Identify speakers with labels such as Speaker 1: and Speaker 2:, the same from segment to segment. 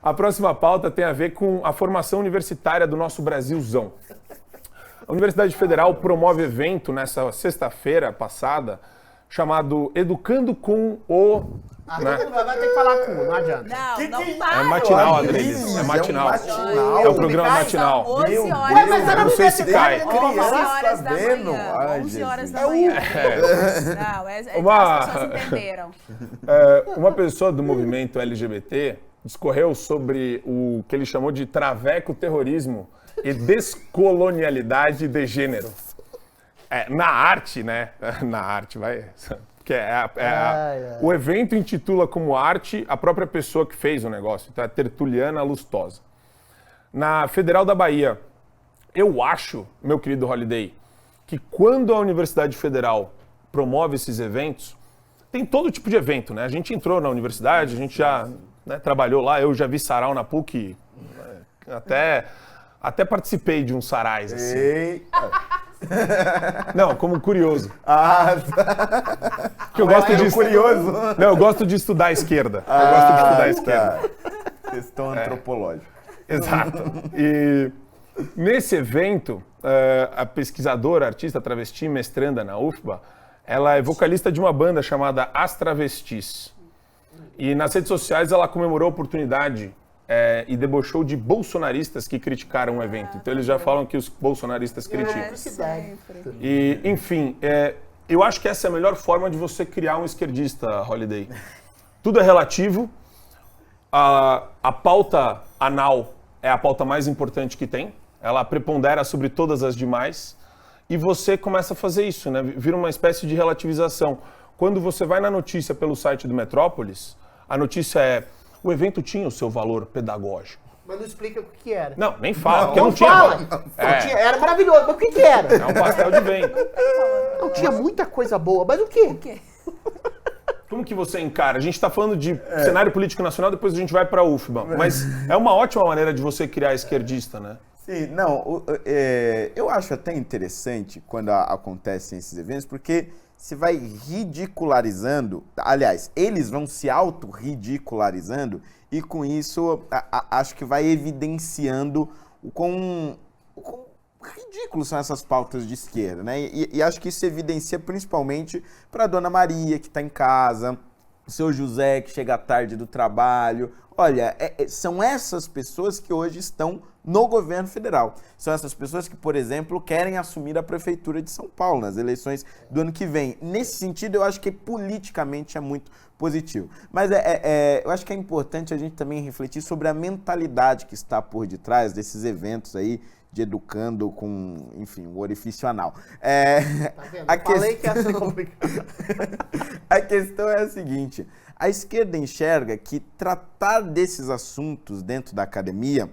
Speaker 1: A próxima pauta tem a ver com a formação universitária do nosso Brasilzão. A Universidade Federal promove evento nessa sexta-feira passada chamado Educando com o...
Speaker 2: Vai ter que falar com, não adianta.
Speaker 3: Não para.
Speaker 1: É matinal, Adriles. É matinal. É o programa matinal.
Speaker 3: 11 horas.
Speaker 1: Eu não sei se cai.
Speaker 3: 11 horas da manhã. 11 horas da manhã. Não, as pessoas entenderam.
Speaker 1: Uma pessoa do movimento LGBT discorreu sobre o que ele chamou de traveco terrorismo e descolonialidade de gênero. Na arte, né? Na arte, vai... Que o evento intitula como arte a própria pessoa que fez o negócio. Então é Tertuliana Lustosa. Na Federal da Bahia, eu acho, meu querido Holiday, que quando a Universidade Federal promove esses eventos, tem todo tipo de evento, né? A gente entrou na universidade, a gente já trabalhou lá, eu já vi sarau na PUC, até participei de uns sarais, assim. Não, como curioso. Que eu gosto de
Speaker 4: curioso.
Speaker 1: Não, eu gosto de estudar a esquerda. Eu gosto de estudar a esquerda.
Speaker 4: Questão antropológica.
Speaker 1: Exato. E nesse evento, a pesquisadora, artista travesti, mestranda na UFBA, ela é vocalista de uma banda chamada As Travestis. E nas redes sociais ela comemorou a oportunidade e debochou de bolsonaristas que criticaram o evento. Então eles já falam que os bolsonaristas criticam. E, enfim, eu acho que essa é a melhor forma de você criar um esquerdista, Holiday. Tudo é relativo. A pauta anal é a pauta mais importante que tem. Ela prepondera sobre todas as demais. E você começa a fazer isso, né? Vira uma espécie de relativização. Quando você vai na notícia pelo site do Metrópolis, a notícia é: o evento tinha o seu valor pedagógico.
Speaker 2: Mas não explica o que era.
Speaker 1: Não, nem fala, porque não tinha valor.
Speaker 2: Era maravilhoso, mas o que era?
Speaker 1: É um pastel de vento.
Speaker 2: Não tinha muita coisa boa, mas o quê?
Speaker 3: O quê?
Speaker 1: Como que você encara? A gente está falando de cenário político nacional, depois a gente vai para a UFBA. Mas é uma ótima maneira de você criar esquerdista, né?
Speaker 4: Sim, não, eu acho até interessante quando acontecem esses eventos, porque você vai ridicularizando, aliás, eles vão se auto-ridicularizando e com isso acho que vai evidenciando o quão ridículos são essas pautas de esquerda, né? E acho que isso evidencia principalmente para a Dona Maria, que está em casa, o seu José, que chega tarde do trabalho. Olha, são essas pessoas que hoje estão no governo federal. São essas pessoas que, por exemplo, querem assumir a prefeitura de São Paulo nas eleições do ano que vem. Nesse sentido, eu acho que politicamente é muito positivo. Mas eu acho que é importante a gente também refletir sobre a mentalidade que está por detrás desses eventos aí, de educando com, enfim, o orifício anal.
Speaker 2: Tá vendo? Falei que ia ser complicado.
Speaker 4: A questão é a seguinte: a esquerda enxerga que tratar desses assuntos dentro da academia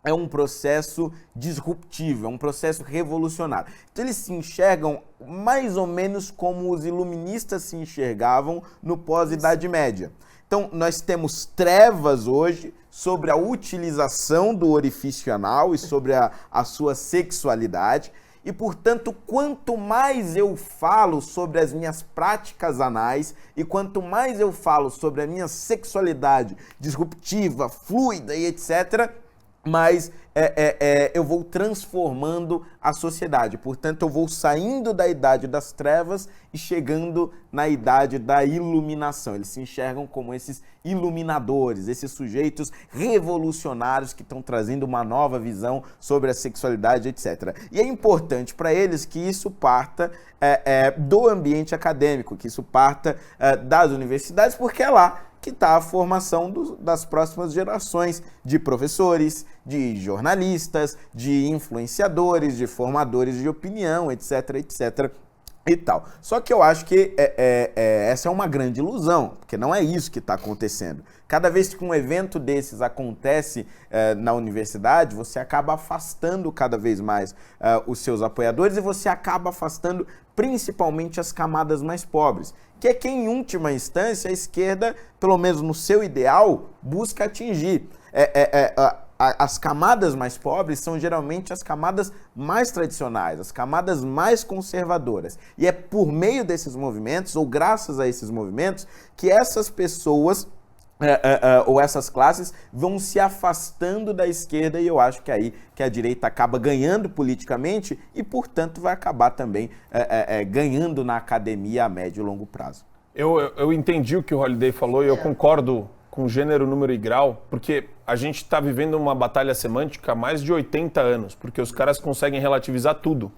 Speaker 4: é um processo disruptivo, é um processo revolucionário. Então eles se enxergam mais ou menos como os iluministas se enxergavam no pós-Idade Média. Então nós temos trevas hoje sobre a utilização do orifício anal e sobre a sua sexualidade. E, portanto, quanto mais eu falo sobre as minhas práticas anais e quanto mais eu falo sobre a minha sexualidade disruptiva, fluida e etc., mas eu vou transformando a sociedade. Portanto, eu vou saindo da idade das trevas e chegando na idade da iluminação. Eles se enxergam como esses iluminadores, esses sujeitos revolucionários que estão trazendo uma nova visão sobre a sexualidade, etc. E é importante para eles que isso parta do ambiente acadêmico, que isso parta das universidades, porque é lá que está a formação das próximas gerações de professores, de jornalistas, de influenciadores, de formadores de opinião, etc, etc e tal. Só que eu acho que essa é uma grande ilusão, porque não é isso que está acontecendo. Cada vez que um evento desses acontece na universidade, você acaba afastando cada vez mais os seus apoiadores e você acaba afastando principalmente as camadas mais pobres, que é quem, em última instância, a esquerda, pelo menos no seu ideal, busca atingir. As camadas mais pobres são geralmente as camadas mais tradicionais, as camadas mais conservadoras. E é por meio desses movimentos, ou graças a esses movimentos, que essas pessoas ou essas classes vão se afastando da esquerda e eu acho que é aí que a direita acaba ganhando politicamente e, portanto, vai acabar também ganhando na academia a médio e longo prazo.
Speaker 1: Eu entendi o que o Holliday falou e eu concordo com gênero, número e grau, porque a gente está vivendo uma batalha semântica há mais de 80 anos, porque os caras conseguem relativizar tudo.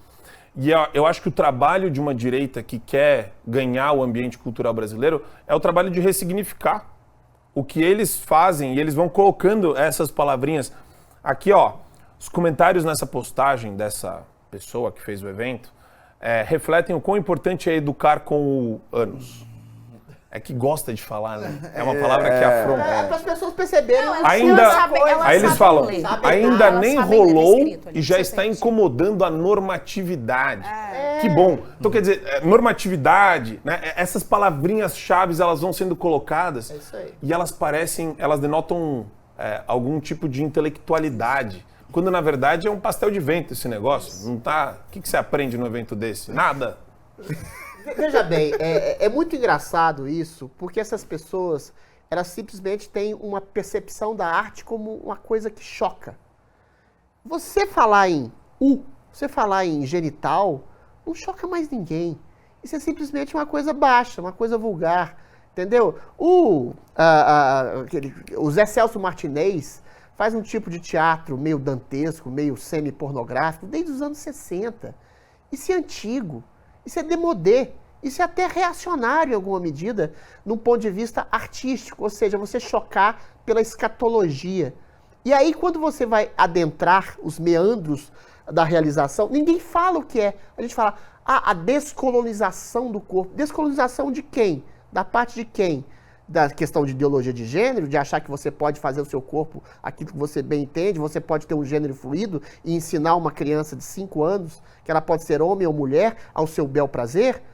Speaker 1: E eu acho que o trabalho de uma direita que quer ganhar o ambiente cultural brasileiro é o trabalho de ressignificar o que eles fazem e eles vão colocando essas palavrinhas. Aqui, ó, os comentários nessa postagem dessa pessoa que fez o evento refletem o quão importante é educar com o ânus. É que gosta de falar, né? É uma palavra que afronta.
Speaker 2: Para as pessoas perceberem.
Speaker 3: Não,
Speaker 1: aí eles falam, ainda nem rolou e já está
Speaker 3: sente.
Speaker 1: incomodando a normatividade. Que bom. Então, quer dizer, normatividade, né? Essas palavrinhas-chave, elas vão sendo colocadas e elas denotam algum tipo de intelectualidade. Quando, na verdade, é um pastel de vento esse negócio. Não tá... O que você aprende no evento desse? Nada.
Speaker 2: Veja bem, é muito engraçado isso, porque essas pessoas, elas simplesmente têm uma percepção da arte como uma coisa que choca. Você falar em você falar em genital, não choca mais ninguém. Isso é simplesmente uma coisa baixa, uma coisa vulgar, entendeu? O Zé Celso Martinez faz um tipo de teatro meio dantesco, meio semi-pornográfico, desde os anos 60. Isso é antigo. Isso é demodé, isso é até reacionário em alguma medida, num ponto de vista artístico, ou seja, você chocar pela escatologia. E aí, quando você vai adentrar os meandros da realização, ninguém fala o que é. A gente fala, a descolonização do corpo. Descolonização de quem? Da parte de quem? Da questão de ideologia de gênero, de achar que você pode fazer o seu corpo aquilo que você bem entende, você pode ter um gênero fluido e ensinar uma criança de 5 anos que ela pode ser homem ou mulher ao seu bel prazer.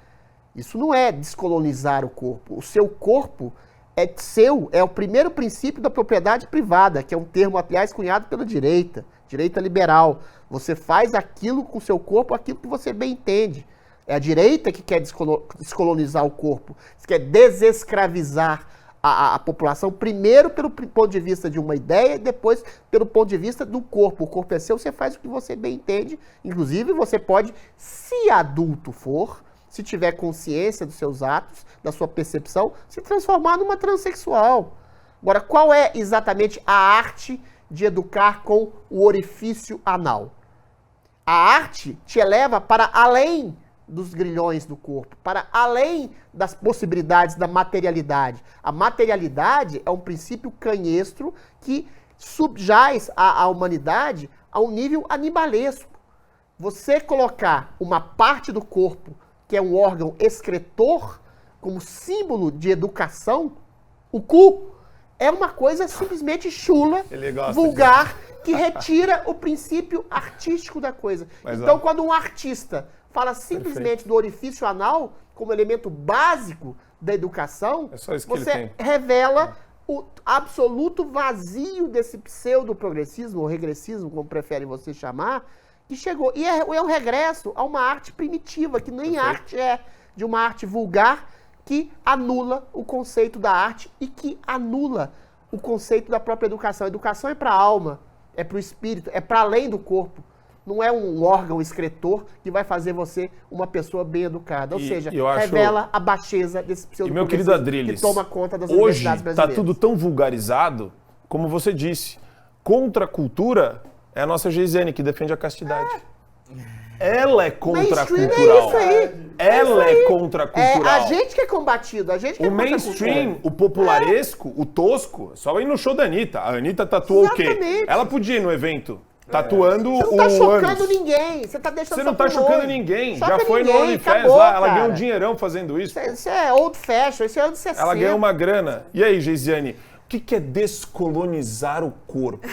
Speaker 2: Isso não é descolonizar o corpo. O seu corpo é seu, é o primeiro princípio da propriedade privada, que é um termo, aliás, cunhado pela direita liberal. Você faz aquilo com o seu corpo, aquilo que você bem entende. É a direita que quer descolonizar o corpo, que quer desescravizar a população, primeiro pelo ponto de vista de uma ideia, e depois pelo ponto de vista do corpo. O corpo é seu, você faz o que você bem entende. Inclusive, você pode, se adulto for, se tiver consciência dos seus atos, da sua percepção, se transformar numa transexual. Agora, qual é exatamente a arte de educar com o orifício anal? A arte te eleva para além dos grilhões do corpo, para além das possibilidades da materialidade. A materialidade é um princípio canhestro que subjaz a humanidade a um nível animalesco. Você colocar uma parte do corpo, que é um órgão excretor, como símbolo de educação, o cu, é uma coisa simplesmente chula, vulgar, que retira o princípio artístico da coisa. Então, quando um artista fala simplesmente do orifício anal como elemento básico da educação, você revela o absoluto vazio desse pseudo-progressismo, ou regressismo, como preferem vocês chamar, que chegou. E é um regresso a uma arte primitiva, que nem arte é, de uma arte vulgar que anula o conceito da arte e que anula o conceito da própria educação. A educação é para a alma, é para o espírito, é para além do corpo. Não é um órgão excretor que vai fazer você uma pessoa bem educada. Ou seja, revela a baixeza desse pseudo-progressismo que toma conta das universidades brasileiras.
Speaker 1: Hoje está tudo tão vulgarizado, como você disse. Contra a cultura é a nossa Geisiane, que defende a castidade. Ela é contracultural.
Speaker 2: É isso aí.
Speaker 1: Ela é contracultural.
Speaker 2: É a gente que é combatido, a gente que é
Speaker 1: o mainstream, o popularesco, o tosco, só ir no show da Anitta. A Anitta tatuou o quê? Ela podia ir no evento tatuando o ânus.
Speaker 2: Você não tá chocando ninguém. Você tá deixando
Speaker 1: Você não tá chocando ninguém. Já foi no OnlyFans lá, ela ganhou um dinheirão fazendo isso.
Speaker 2: Isso é old fashion, isso é anos 60.
Speaker 1: Ela ganhou uma grana. E aí, Geisiane? O que é descolonizar o corpo?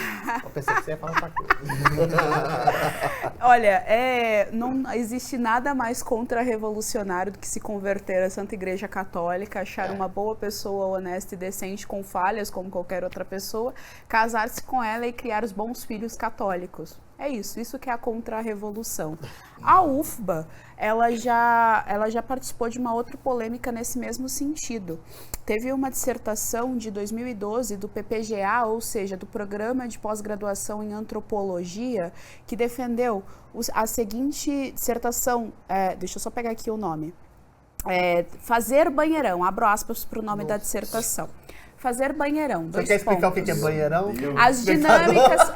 Speaker 2: Eu pensei que você ia falar outra coisa.
Speaker 3: Olha, não existe nada mais contra-revolucionário do que se converter à Santa Igreja Católica, achar uma boa pessoa honesta e decente, com falhas como qualquer outra pessoa, casar-se com ela e criar os bons filhos católicos. É isso que é a contra-revolução. A UFBA, ela já participou de uma outra polêmica nesse mesmo sentido. Teve uma dissertação de 2012 do PPGA, ou seja, do Programa de Pós-Graduação em Antropologia, que defendeu a seguinte dissertação, deixa eu só pegar aqui o nome, fazer banheirão, abro aspas para o nome da dissertação. Fazer banheirão.
Speaker 2: Você quer explicar o que é banheirão?
Speaker 3: As dinâmicas,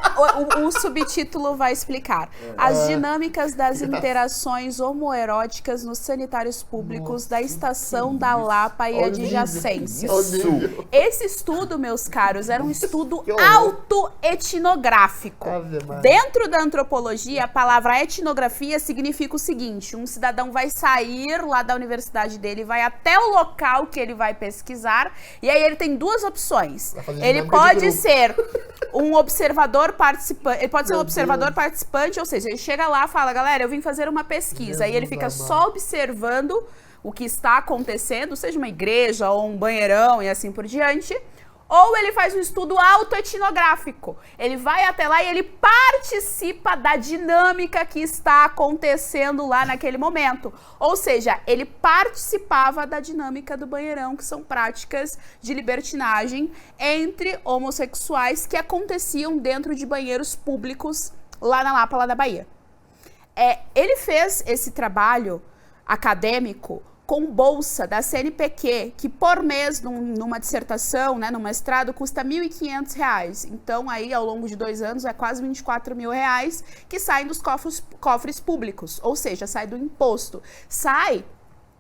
Speaker 3: o subtítulo vai explicar. As dinâmicas das interações homoeróticas nos sanitários públicos da Estação da Lapa e adjacências. Esse estudo, meus caros, era um estudo autoetnográfico. Dentro da antropologia, a palavra etnografia significa o seguinte: um cidadão vai sair lá da universidade dele, vai até o local que ele vai pesquisar, e aí ele tem duas opções. Ele pode ser um observador participante, ou seja, ele chega lá e fala, galera, eu vim fazer uma pesquisa, e ele fica só observando o que está acontecendo, seja uma igreja ou um banheirão e assim por diante. Ou ele faz um estudo autoetnográfico. Ele vai até lá e ele participa da dinâmica que está acontecendo lá naquele momento. Ou seja, ele participava da dinâmica do banheirão, que são práticas de libertinagem entre homossexuais que aconteciam dentro de banheiros públicos lá na Lapa, lá da Bahia. Ele fez esse trabalho acadêmico com bolsa da CNPq, que por mês, numa dissertação, né, no mestrado, custa R$ 1.500. Então, aí, ao longo de 2 anos, é quase R$ 24 mil que saem dos cofres públicos, ou seja, sai do imposto. Sai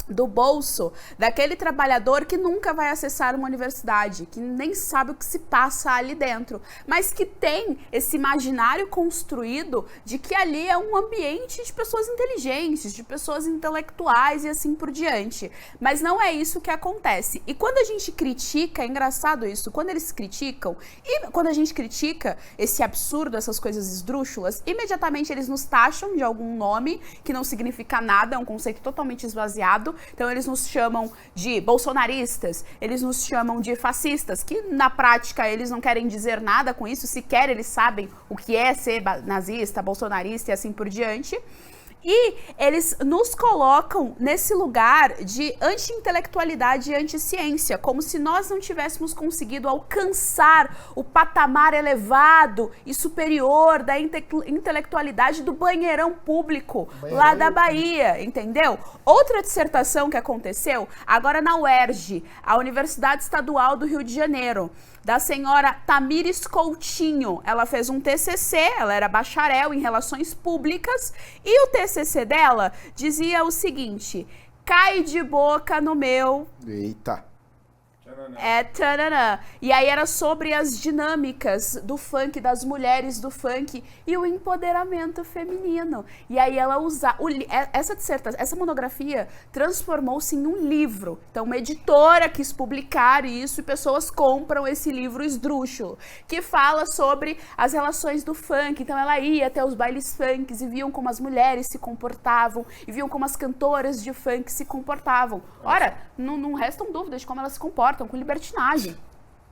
Speaker 3: do bolso daquele trabalhador que nunca vai acessar uma universidade, que nem sabe o que se passa ali dentro, mas que tem esse imaginário construído de que ali é um ambiente de pessoas inteligentes, de pessoas intelectuais e assim por diante. Mas não é isso que acontece. E quando a gente critica, é engraçado isso, quando eles criticam, e quando a gente critica esse absurdo, essas coisas esdrúxulas, imediatamente eles nos taxam de algum nome que não significa nada, é um conceito totalmente esvaziado. Então eles nos chamam de bolsonaristas, eles nos chamam de fascistas, que na prática eles não querem dizer nada com isso, sequer eles sabem o que é ser nazista, bolsonarista e assim por diante. E eles nos colocam nesse lugar de anti-intelectualidade e anti-ciência, como se nós não tivéssemos conseguido alcançar o patamar elevado e superior da intelectualidade do banheirão público lá da Bahia, entendeu? Outra dissertação que aconteceu agora na UERJ, a Universidade Estadual do Rio de Janeiro, da senhora Tamires Coutinho. Ela fez um TCC, ela era bacharel em Relações Públicas, e o TCC dela dizia o seguinte: cai de boca no meu...
Speaker 4: Eita!
Speaker 3: Tchananã. E aí era sobre as dinâmicas do funk, das mulheres do funk e o empoderamento feminino. E aí ela usa essa monografia transformou-se em um livro. Então uma editora quis publicar isso e pessoas compram esse livro esdrúxulo, que fala sobre as relações do funk. Então ela ia até os bailes funks e viam como as mulheres se comportavam e viam como as cantoras de funk se comportavam. Ora, não restam dúvidas de como elas se comportam com libertinagem.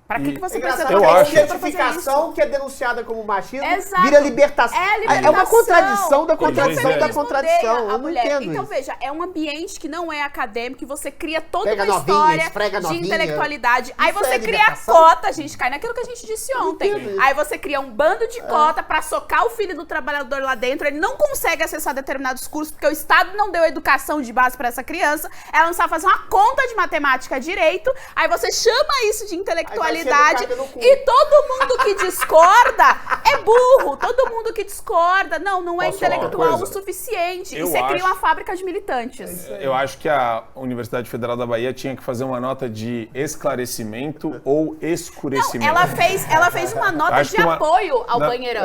Speaker 3: Pra que você precisa
Speaker 1: eu acho.
Speaker 2: Identificação que é denunciada como machismo
Speaker 3: Exato.
Speaker 2: vira libertação.
Speaker 3: É
Speaker 2: uma contradição da contradição da
Speaker 3: Eles
Speaker 2: contradição.
Speaker 3: odeiam a
Speaker 2: Eu não
Speaker 3: mulher.
Speaker 2: entendo
Speaker 3: Então,
Speaker 2: isso.
Speaker 3: veja, é um ambiente que não é acadêmico, que você cria toda
Speaker 2: Pega
Speaker 3: uma
Speaker 2: novinha,
Speaker 3: história
Speaker 2: esfrega
Speaker 3: de
Speaker 2: novinha.
Speaker 3: intelectualidade. Aí
Speaker 2: Isso
Speaker 3: você
Speaker 2: é
Speaker 3: cria
Speaker 2: libertação?
Speaker 3: cota, a gente cai naquilo que a gente disse ontem.
Speaker 2: entendo isso.
Speaker 3: Aí você cria um bando de cota pra socar o filho do trabalhador lá dentro, ele não consegue acessar determinados cursos porque o Estado não deu educação de base pra essa criança, ela não sabe fazer uma conta de matemática direito, aí você chama isso de intelectualidade. E todo mundo que discorda é burro. Todo mundo que discorda não é
Speaker 1: Posso falar uma
Speaker 3: intelectual
Speaker 1: coisa?
Speaker 3: o suficiente.
Speaker 1: Eu
Speaker 3: E você cria
Speaker 1: acho-
Speaker 3: uma fábrica de militantes.
Speaker 1: Eu acho que a Universidade Federal da Bahia tinha que fazer uma nota de esclarecimento ou
Speaker 3: Não,
Speaker 1: escurecimento.
Speaker 3: ela fez uma nota
Speaker 1: Acho
Speaker 3: de
Speaker 1: que uma-
Speaker 3: apoio ao
Speaker 1: Não,
Speaker 3: banheirão.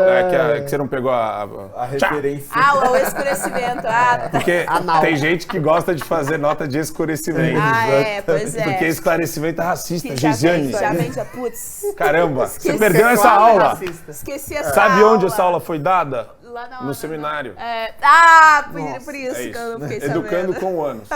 Speaker 1: que você não pegou
Speaker 4: A
Speaker 1: Tchá!
Speaker 4: referência.
Speaker 3: O escurecimento.
Speaker 1: Porque
Speaker 2: Anal.
Speaker 1: tem gente que gosta de fazer nota de escurecimento.
Speaker 3: Pois é.
Speaker 1: Porque esclarecimento é racista,
Speaker 3: Que já
Speaker 1: Gisiane.
Speaker 3: vem, putz.
Speaker 1: Caramba, você
Speaker 3: Esqueci.
Speaker 1: perdeu essa
Speaker 2: Sexual e
Speaker 1: aula.
Speaker 2: racista.
Speaker 3: Esqueci essa
Speaker 1: Sabe
Speaker 3: aula.
Speaker 1: onde essa aula foi dada?
Speaker 3: Lá
Speaker 1: No seminário.
Speaker 3: por isso
Speaker 1: É
Speaker 3: que eu não
Speaker 1: isso.
Speaker 3: fiquei
Speaker 1: Educando
Speaker 3: sabendo.
Speaker 1: com o ânus.